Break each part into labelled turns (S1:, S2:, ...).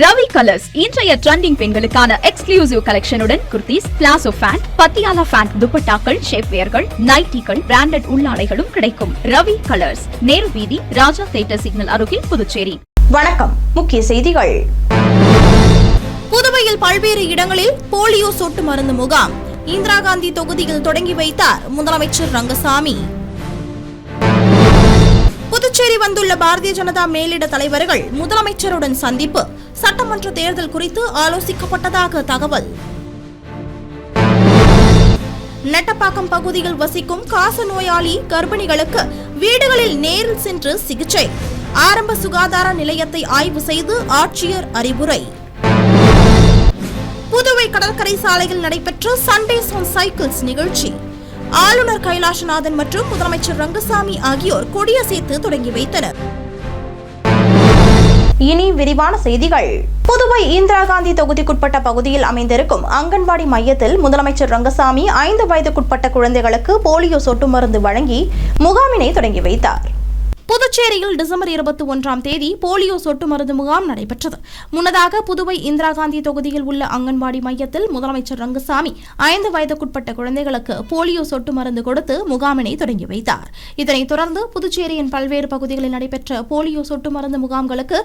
S1: Ravi colours இன்றைய trending பெண்களுக்கான exclusive கலெக்ஷனுடன் kurtis, palazzo pant, Patiala pant, துப்பட்டாக்கள், ஷேப்வேர்கள், நைட்டிகள், பிராண்டட் உள்ளாடைகளும் கிடைக்கும். ரவி கலர்ஸ், நேரு வீதி, ராஜா தியேட்டர் சிக்னல் அருகில், புதுச்சேரி.
S2: வணக்கம். முக்கிய செய்திகள்.
S3: புதுவையில் பல்வேறு இடங்களில் போலியோ சொட்டு மருந்து முகாம் இந்திரா காந்தி தொகுதியில் தொடங்கி வைத்தார் முதலமைச்சர் ரங்கசாமி. புதுச்சேரி வந்துள்ள பாரதிய ஜனதா மேலிட தலைவர்கள் முதலமைச்சருடன் சந்திப்பு, சட்டமன்ற தேர்தல் குறித்து ஆலோசிக்கப்பட்டதாக தகவல். நெட்டப்பாக்கம் பகுதியில் வசிக்கும் காச நோயாளி கர்ப்பிணிகளுக்கு வீடுகளில் நேரில் சென்று சிகிச்சை, ஆரம்ப சுகாதார நிலையத்தை ஆய்வு செய்து ஆட்சியர் அறிவுரை. புதுவை கடற்கரை சாலையில் நடைபெற்ற சண்டேஸ் ஆன் சைக்கிள்ஸ் நிகழ்ச்சி ஆளுநர் கைலாசநாதன் மற்றும் முதலமைச்சர் ரங்கசாமி ஆகியோர் கொடியசைத்து தொடங்கி வைத்தனர்.
S2: இனி விரிவான செய்திகள். புதுவை இந்திரா காந்தி தொகுதிக்குட்பட்ட பகுதியில் அமைந்திருக்கும் அங்கன்வாடி மையத்தில் முதலமைச்சர் ரங்கசாமி 5 வயதுக்குட்பட்ட குழந்தைகளுக்கு போலியோ சொட்டு மருந்து வழங்கி முகாமினை தொடங்கி வைத்தார்.
S3: புதுச்சேரியில் டிசம்பர் 21ஆம் தேதி போலியோ சொட்டு மருந்து முகாம் நடைபெற்றது. முன்னதாக புதுவை இந்திரா காந்தி தொகுதியில் உள்ள அங்கன்வாடி மையத்தில் முதலமைச்சர் ரங்கசாமி 5 வயதுக்குட்பட்ட குழந்தைகளுக்கு போலியோ சொட்டு மருந்து கொடுத்து முகாமினை தொடங்கி வைத்தார். இதனைத் தொடர்ந்து புதுச்சேரியின் பல்வேறு பகுதிகளில் நடைபெற்ற போலியோ சொட்டு மருந்து முகாம்களுக்கு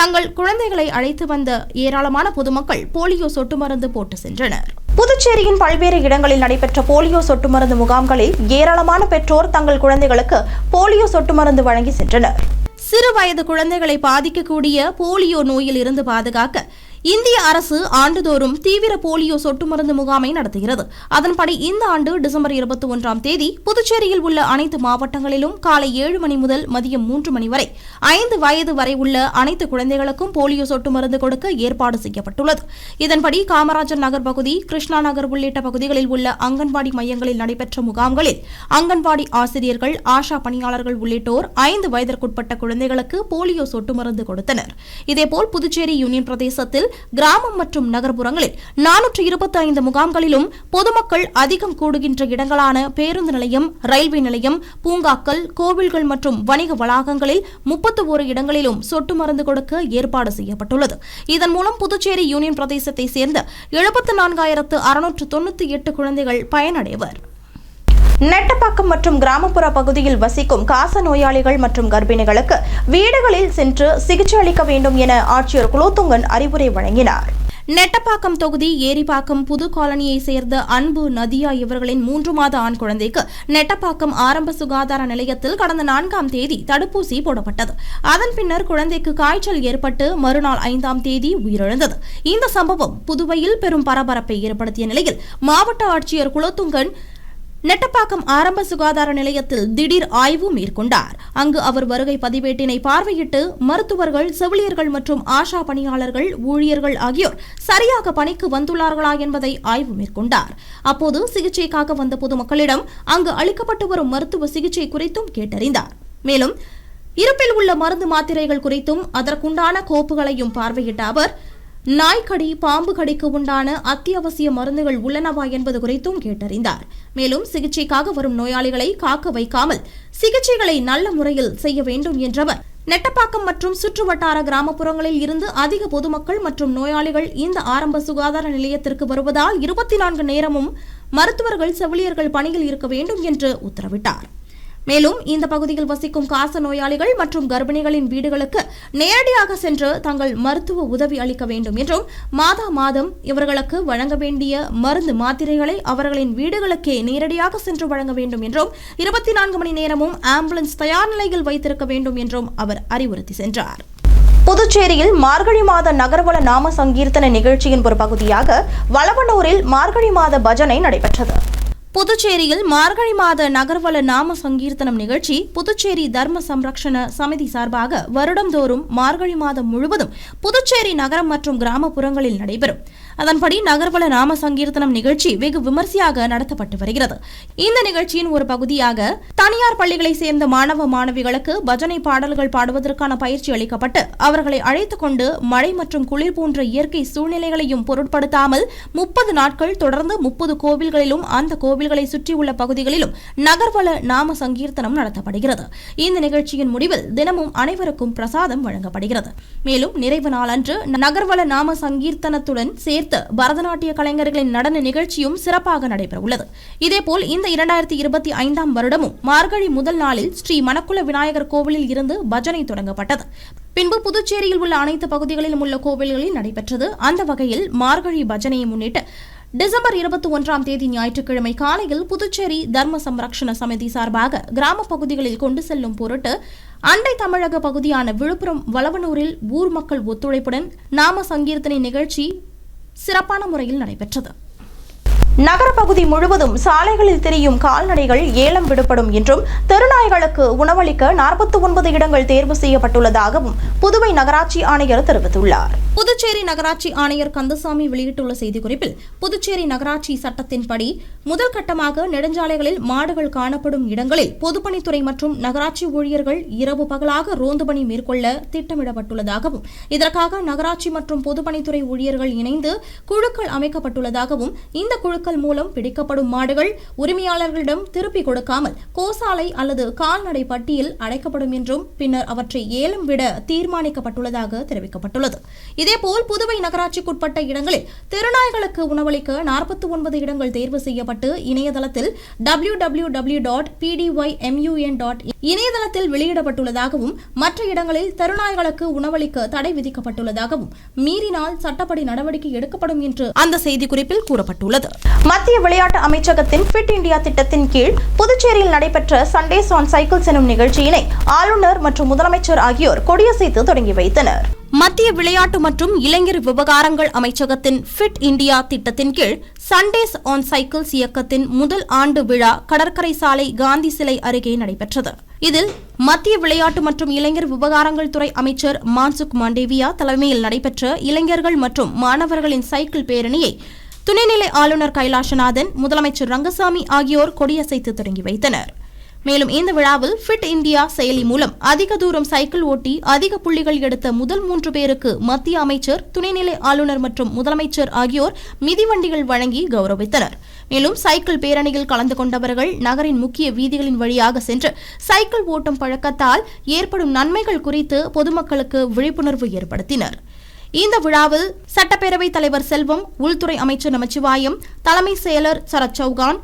S3: தங்கள் குழந்தைகளை அழைத்து வந்த ஏராளமான பொதுமக்கள் போலியோ சொட்டு மருந்து போட்டு சென்றனர்.
S2: புதுச்சேரியின் பல்வேறு இடங்களில் நடைபெற்ற போலியோ சொட்டு மருந்து முகாம்களில் ஏராளமான பெற்றோர் தங்கள் குழந்தைகளுக்கு போலியோ சொட்டு மருந்து வழங்கி சென்றனர்.
S3: சிறு வயது குழந்தைகளை பாதிக்கக்கூடிய போலியோ நோயில் இருந்து பாதுகாக்க இந்திய அரசு ஆண்டுதோறும் தீவிர போலியோ சொட்டு மருந்து முகாமை நடத்துகிறது. அதன்படி இந்த ஆண்டு டிசம்பர் 21ஆம் தேதி புதுச்சேரியில் உள்ள அனைத்து மாவட்டங்களிலும் காலை 7 மணி முதல் மதியம் 3 மணி வரை 5 வயது வரை உள்ள அனைத்து குழந்தைகளுக்கும் போலியோ சொட்டு மருந்து கொடுக்க ஏற்பாடு செய்யப்பட்டுள்ளது. இதன்படி காமராஜர் நகர் பகுதி, கிருஷ்ணா நகர் உள்ளிட்ட பகுதிகளில் உள்ள அங்கன்வாடி மையங்களில் நடைபெற்ற முகாம்களில் அங்கன்வாடி ஆசிரியர்கள், ஆஷா பணியாளர்கள் உள்ளிட்டோர் 5 வயதிற்குட்பட்ட குழந்தைகளுக்கு போலியோ சொட்டு மருந்து கொடுத்தனர். இதேபோல் புதுச்சேரி யூனியன் பிரதேசத்தில் கிராமம் மற்றும் நகர்ப்புறங்களில் 425 முகாம்களிலும் பொதுமக்கள் அதிகம் கூடுகின்ற இடங்களான பேருந்து நிலையம், ரயில்வே நிலையம், பூங்காக்கள், கோவில்கள் மற்றும் வணிக வளாகங்களில் 31 இடங்களிலும் சொட்டு மருந்து கொடுக்க ஏற்பாடு செய்யப்பட்டுள்ளது. இதன் மூலம் புதுச்சேரி யூனியன் பிரதேசத்தை சேர்ந்த 74,698 குழந்தைகள் பயனடைவர்.
S2: நெட்டப்பாக்கம் மற்றும் கிராமப்புற பகுதியில் வசிக்கும் காச நோயாளிகள் மற்றும் கர்ப்பிணிகளுக்கு வீடுகளில் சென்று சிகிச்சை அளிக்க வேண்டும் என ஆட்சியர் குலோத்துங்கன் அறிவுரை வழங்கினார்.
S3: நெட்டப்பாக்கம் தொகுதி ஏரிப்பாக்கம் புது காலனியை சேர்ந்த அன்பு நதியா இவர்களின் 3 மாத ஆண் குழந்தைக்கு நெட்டப்பாக்கம் ஆரம்ப சுகாதார நிலையத்தில் கடந்த 4ஆம் தேதி தடுப்பூசி போடப்பட்டது. அதன் பின்னர் குழந்தைக்கு காய்ச்சல் ஏற்பட்டு மறுநாள் 5ஆம் தேதி உயிரிழந்தது. இந்த சம்பவம் புதுவையில் பெரும் பரபரப்பை ஏற்படுத்திய நிலையில் மாவட்ட ஆட்சியர் குலோத்துங்கன் நெட்டப்பாக்கம் ஆரம்ப சுகாதார நிலையத்தில் திடீர் ஆய்வு மேற்கொண்டார். அங்கு அவர் வருகை பதிவேட்டினை பார்வையிட்டு மருத்துவர்கள், செவிலியர்கள் மற்றும் ஆஷா பணியாளர்கள், ஊழியர்கள் ஆகியோர் சரியாக பணிக்கு வந்துள்ளார்களா என்பதை ஆய்வு மேற்கொண்டார். அப்போது சிகிச்சைக்காக வந்த பொதுமக்களிடம் அங்கு அளிக்கப்பட்டு வரும் மருத்துவ சிகிச்சை குறித்தும் கேட்டறிந்தார். மேலும் இருப்பில் உள்ள மருந்து மாத்திரைகள் குறித்தும் அதற்குண்டான கோப்புகளையும் பார்வையிட்ட அவர் நாய்க்கடி, பாம்பு கடிக்கு உண்டான அத்தியாவசிய மருந்துகள் உள்ளனவா என்பது குறித்தும் கேட்டறிந்தார். மேலும் சிகிச்சைக்காக வரும் நோயாளிகளை காக்க வைக்காமல் சிகிச்சைகளை நல்ல முறையில் செய்ய வேண்டும் என்றவர் நெட்டப்பாக்கம் மற்றும் சுற்றுவட்டார கிராமப்புறங்களில் இருந்து அதிக பொதுமக்கள் மற்றும் நோயாளிகள் இந்த ஆரம்ப சுகாதார நிலையத்திற்கு வருவதால் 24 நேரமும் மருத்துவர்கள், செவிலியர்கள் பணியில் இருக்க வேண்டும் என்று உத்தரவிட்டார். மேலும் இந்த பகுதியில் வசிக்கும் காச நோயாளிகள் மற்றும் கர்ப்பிணிகளின் வீடுகளுக்கு நேரடியாக சென்று தங்கள் மருத்துவ உதவி அளிக்க வேண்டும் என்றும் மாதம் இவர்களுக்கு வழங்க வேண்டிய மருந்து மாத்திரைகளை அவர்களின் வீடுகளுக்கே நேரடியாக சென்று வழங்க வேண்டும் என்றும் 24 மணி நேரமும் ஆம்புலன்ஸ் தயார் நிலையில் வைத்திருக்க வேண்டும் என்றும் அவர் அறிவுறுத்தி சென்றார்.
S2: புதுச்சேரியில் மார்கழி மாத நகர்வல நாம சங்கீர்த்தன நிகழ்ச்சியின் ஒரு பகுதியாக வளவனூரில் மார்கழி மாத பஜனை நடைபெற்றது.
S3: புதுச்சேரியில் மார்கழி மாத நகர்வல நாம சங்கீர்த்தனம் நிகழ்ச்சி புதுச்சேரி தர்ம சம்ரக்ஷண சமிதி சார்பாக வருடந்தோறும் மார்கழி மாதம் முழுவதும் புதுச்சேரி நகரம் மற்றும் கிராமப்புறங்களில் நடைபெறும். அதன்படி நகர்வல நாம சங்கீர்த்தனம் நிகழ்ச்சி வெகு விமர்சையாக நடத்தப்பட்டு வருகிறது. இந்த நிகழ்ச்சியின் ஒரு பகுதியாக தனியார் பள்ளிகளை சேர்ந்த மாணவ மாணவிகளுக்கு பஜனை பாடல்கள் பாடுவதற்கான பயிற்சி அளிக்கப்பட்டு அவர்களை அழைத்துக் கொண்டு மழை மற்றும் குளிர் போன்ற இயற்கை சூழ்நிலைகளையும் பொருட்படுத்தாமல் 30 நாட்கள் தொடர்ந்து 30 கோவில்களிலும் அந்த கோவில் கோவில்களை சுற்றியுள்ள பகுதிகளிலும் நகர்வல நாம சங்கீர்த்தனம் நடத்தப்படுகிறது. இந்த நிகழ்ச்சியின் முடிவில் தினமும் அனைவருக்கும் பிரசாதம் வழங்கப்படுகிறது. மேலும் நிறைவு நாளன்று நகர்வல நாம சங்கீர்த்தனத்துடன் சேர்த்து பரதநாட்டிய கலைஞர்களின் நடன நிகழ்ச்சியும் சிறப்பாக நடைபெறவுள்ளது. இதேபோல் இந்த 2025 வருடமும் மார்கழி முதல் நாளில் ஸ்ரீ மணக்குள விநாயகர் கோவிலில் இருந்து பஜனை தொடங்கப்பட்டது. பின்பு புதுச்சேரியில் உள்ள அனைத்து பகுதிகளிலும் உள்ள கோவில்களில் நடைபெற்றது. அந்த வகையில் மார்கழி பஜனையை முன்னிட்டு டிசம்பர் 21 ஞாயிற்றுக்கிழமை காலையில் புதுச்சேரி தர்ம சம்ரக்ஷண சமிதி சார்பாக கிராம பகுதிகளில் கொண்டு செல்லும் பொருட்டு அண்டை தமிழக பகுதியான விழுப்புரம் வளவனூரில் ஊர் மக்கள் ஒத்துழைப்புடன் நாம சங்கீர்த்தனை நிகழ்ச்சி சிறப்பான முறையில் நடைபெற்றது.
S2: நகரப்பகுதி முழுவதும் சாலைகளில் திரியும் கால்நடைகள் ஏலம் விடப்படும் என்றும் தெருநாய்களுக்கு உணவளிக்க 49 இடங்கள் தேர்வு செய்யப்பட்டுள்ளதாகவும் புதுவை நகராட்சி ஆணையர் தெரிவித்துள்ளார்.
S3: புதுச்சேரி நகராட்சி ஆணையர் கந்தசாமி வெளியிட்டுள்ள செய்திக்குறிப்பில், புதுச்சேரி நகராட்சி சட்டத்தின்படி முதல் கட்டமாக நெடுஞ்சாலைகளில் மாடுகள் காணப்படும் இடங்களில் பொதுப்பணித்துறை மற்றும் நகராட்சி ஊழியர்கள் இரவு பகலாக ரோந்து பணி மேற்கொள்ள திட்டமிடப்பட்டுள்ளதாகவும், இதற்காக நகராட்சி மற்றும் பொதுப்பணித்துறை ஊழியர்கள் இணைந்து குழுக்கள் அமைக்கப்பட்டுள்ளதாகவும், இந்த குழுக்கள் மூலம் பிடிக்கப்படும் மாடுகள் உரிமையாளர்களிடம் திருப்பிக் கொடுக்காமல் கோசாலை அல்லது கால்நடை பட்டியல் அடைக்கப்படும் என்றும் பின்னர் அவற்றை ஏலம் விட தீர்மானிக்கப்பட்டுள்ளதாக தெரிவிக்கப்பட்டுள்ளது. இதேபோல் புதுவை நகராட்சிக்குட்பட்ட இடங்களில் தெருநாய்களுக்கு உணவளிக்க 49 இடங்கள் தேர்வு செய்யப்பட்டு இணையதளத்தில் www.pdymun.in இணையதளத்தில் வெளியிடப்பட்டுள்ளதாகவும், மற்ற இடங்களில் தெருநாய்களுக்கு உணவளிக்க தடை விதிக்கப்பட்டுள்ளதாகவும், மீறினால் சட்டப்படி நடவடிக்கை எடுக்கப்படும் என்று அந்த செய்திக்குறிப்பில் கூறப்பட்டுள்ளது.
S2: மத்திய விளையாட்டு அமைச்சகத்தின் ஃபிட் இந்தியா திட்டத்தின் கீழ் புதுச்சேரியில் நடைபெற்ற சண்டேஸ் ஆன் சைக்கிள்ஸ் எனும் நிகழ்ச்சியினை ஆளுநர் மற்றும் முதலமைச்சர் ஆகியோர் கொடியசைத்து தொடங்கி வைத்தனர்.
S3: மத்திய விளையாட்டு மற்றும் இளைஞர் விவகாரங்கள் அமைச்சகத்தின் ஃபிட் இந்தியா திட்டத்தின் கீழ் சண்டேஸ் ஆன் சைக்கிள்ஸ் இயக்கத்தின் முதல் ஆண்டு விழா கடற்கரை சாலை காந்தி சிலை அருகே நடைபெற்றது. இதில் மத்திய விளையாட்டு மற்றும் இளைஞர் விவகாரங்கள் துறை அமைச்சர் மான்சுக் மாண்டேவியா தலைமையில் நடைபெற்ற இளைஞர்கள் மற்றும் மாணவர்களின் சைக்கிள் பேரணியை துணைநிலை ஆளுநர் கைலாசநாதன், முதலமைச்சர் ரங்கசாமி ஆகியோர் கொடியசைத்து தொடங்கி வைத்தனர். மேலும் இந்த விழாவில் ஃபிட் இந்தியா செயலி மூலம் அதிக தூரம் சைக்கிள் ஓட்டி அதிக புள்ளிகள் எடுத்த முதல் 3 பேருக்கு மத்திய அமைச்சர், துணைநிலை ஆளுநர் மற்றும் முதலமைச்சர் ஆகியோர் மிதிவண்டிகள் வழங்கி கௌரவித்தனர். மேலும் சைக்கிள் பேரணியில் கலந்து கொண்டவர்கள் நகரின் முக்கிய வீதிகளின் வழியாக சென்று சைக்கிள் ஓட்டும் பழக்கத்தால் ஏற்படும் நன்மைகள் குறித்து பொதுமக்களுக்கு விழிப்புணர்வு ஏற்படுத்தினர். இந்த விழாவில் சட்டப்பேரவைத் தலைவர் செல்வம், உள்துறை அமைச்சர் நமச்சிவாயம், தலைமை செயலர் சரத் சௌகான்,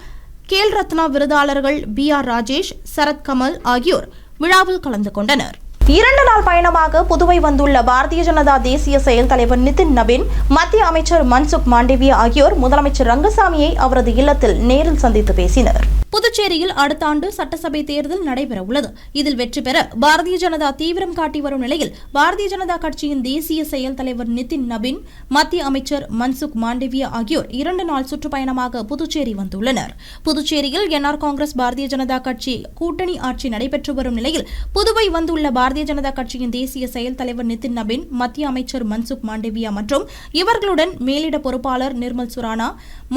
S3: கேல் ரத்னா விருதாளர்கள் BR ராஜேஷ், சரத் கமல் ஆகியோர் விழாவில் கலந்து கொண்டனர்.
S2: 2 நாள் பயணமாக புதுவை வந்துள்ள பாரதிய ஜனதா தேசிய செயல் தலைவர் நிதின் நவீன், மத்திய அமைச்சர் மன்சுக் மாண்டேவியா ஆகியோர் முதலமைச்சர் ரங்கசாமியை அவரது இல்லத்தில் நேரில் சந்தித்து பேசினர்.
S3: புதுச்சேரியில் அடுத்த ஆண்டு சட்டசபை தேர்தல் நடைபெற உள்ளது. இதில் வெற்றி பெற பாரதிய ஜனதா தீவிரம் காட்டி வரும் நிலையில் பாரதிய ஜனதா கட்சியின் தேசிய செயல் தலைவர் நிதின் நவீன், மத்திய அமைச்சர் மன்சுக் மாண்டேவியா ஆகியோர் 2 நாள் சுற்றுப்பயணமாக புதுச்சேரி வந்துள்ளனர். புதுச்சேரியில் NR காங்கிரஸ் பாரதிய ஜனதா கட்சி கூட்டணி ஆட்சி நடைபெற்று வரும் நிலையில் புதுவை வந்துள்ள பாரதிய ஜனதா கட்சியின் தேசிய செயல் தலைவர் நிதின் நவீன், மத்திய அமைச்சர் மன்சுக் மாண்டேவியா மற்றும் இவர்களுடன் மேலிட பொறுப்பாளர் நிர்மல் சுரானா,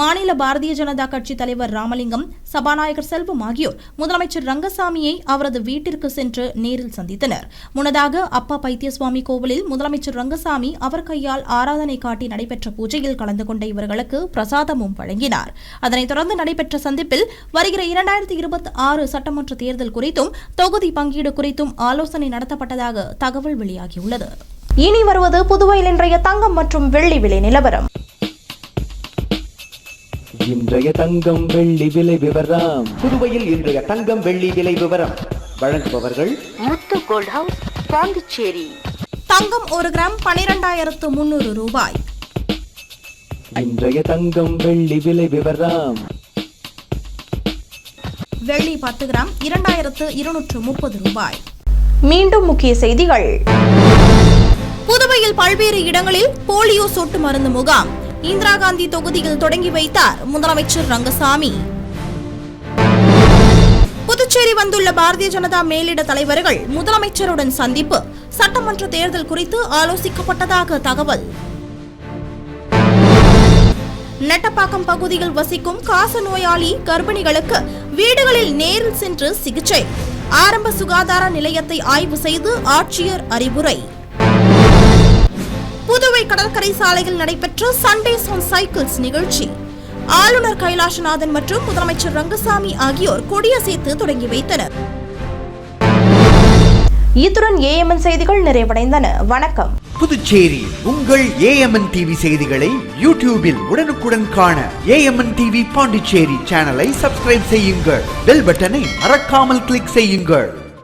S3: மாநில பாரதிய ஜனதா கட்சி தலைவர் ராமலிங்கம், சபாநாயகர் செல்வம் ஆகியோர் முதலமைச்சர் ரங்கசாமியை அவரது வீட்டிற்கு சென்று நேரில் சந்தித்தனர். முன்னதாக அப்பா பைத்தியசுவாமி கோவிலில் முதலமைச்சர் ரங்கசாமி அவர் கையால் ஆராதனை காட்டி நடைபெற்ற பூஜையில் கலந்து கொண்ட இவர்களுக்கு பிரசாதமும் வழங்கினார். அதனைத் தொடர்ந்து நடைபெற்ற சந்திப்பில் வருகிற 2026 சட்டமன்ற தேர்தல் குறித்தும் தொகுதி பங்கீடு குறித்தும் ஆலோசனை நடத்தப்பட்டதாக தகவல் வெளியாகியுள்ளது.
S2: இனி வருவது புதுவையில் இன்றைய தங்கம் மற்றும் வெள்ளி விலை நிலவரம்.
S4: இன்றைய தங்கம் வெள்ளி விலை விவரம். புதுவையில் இன்றைய தங்கம் வெள்ளி விலை விவரம் வழங்குபவர்கள்
S5: முத்து கோல்ட் ஹவுஸ், பாண்டிச்சேரி.
S3: தங்கம் 1 கிராம் 12,300 ரூபாய்.
S4: இன்றைய தங்கம் வெள்ளி விலை விவரம்.
S3: வெள்ளி 10 கிராம் 2,230 ரூபாய்.
S2: மீண்டும் முக்கிய செய்திகள்.
S3: புதுவையில் பல்வேறு இடங்களில் போலியோ சொட்டு மருந்து முகாம் இந்திரா காந்தி தொகுதியில் தொடங்கி வைத்தார் முதலமைச்சர் ரங்கசாமி. புதுச்சேரி வந்துள்ள பாரதிய ஜனதா மேலிட தலைவர்கள் முதலமைச்சருடன் சந்திப்பு, சட்டமன்ற தேர்தல் குறித்து ஆலோசிக்கப்பட்டதாக தகவல். நெட்டப்பாக்கம் பகுதியில் வசிக்கும் காச நோயாளி கர்ப்பிணிகளுக்கு வீடுகளில் நேரில் சென்று சிகிச்சை, ஆரம்ப சுகாதார நிலையத்தை ஆய்வு செய்து ஆட்சியர் அறிவுரை. புதுவை கடற்கரை சாலையில் நடைபெற்ற சண்டேஸ் ஆன் சைக்கிள்ஸ் நிகழ்ச்சி, ஆளுநர் கைலாசநாதன் மற்றும் முதலமைச்சர் ரங்கசாமி ஆகியோர் கொடியசைத்து தொடங்கி வைத்தனர்.
S2: இத்துடன் ஏஎம்என் செய்திகள் நிறைவடைந்தன. வணக்கம்.
S6: புதுச்சேரி உங்கள் ஏஎம்என் டிவி செய்திகளை யூடியூபில் உடனுக்குடன் காண ஏஎம்என் டிவி பாண்டிச்சேரி சேனலை சப்ஸ்கிரைப் செய்யுங்கள். பெல் பட்டனை மறக்காமல் கிளிக் செய்யுங்கள்.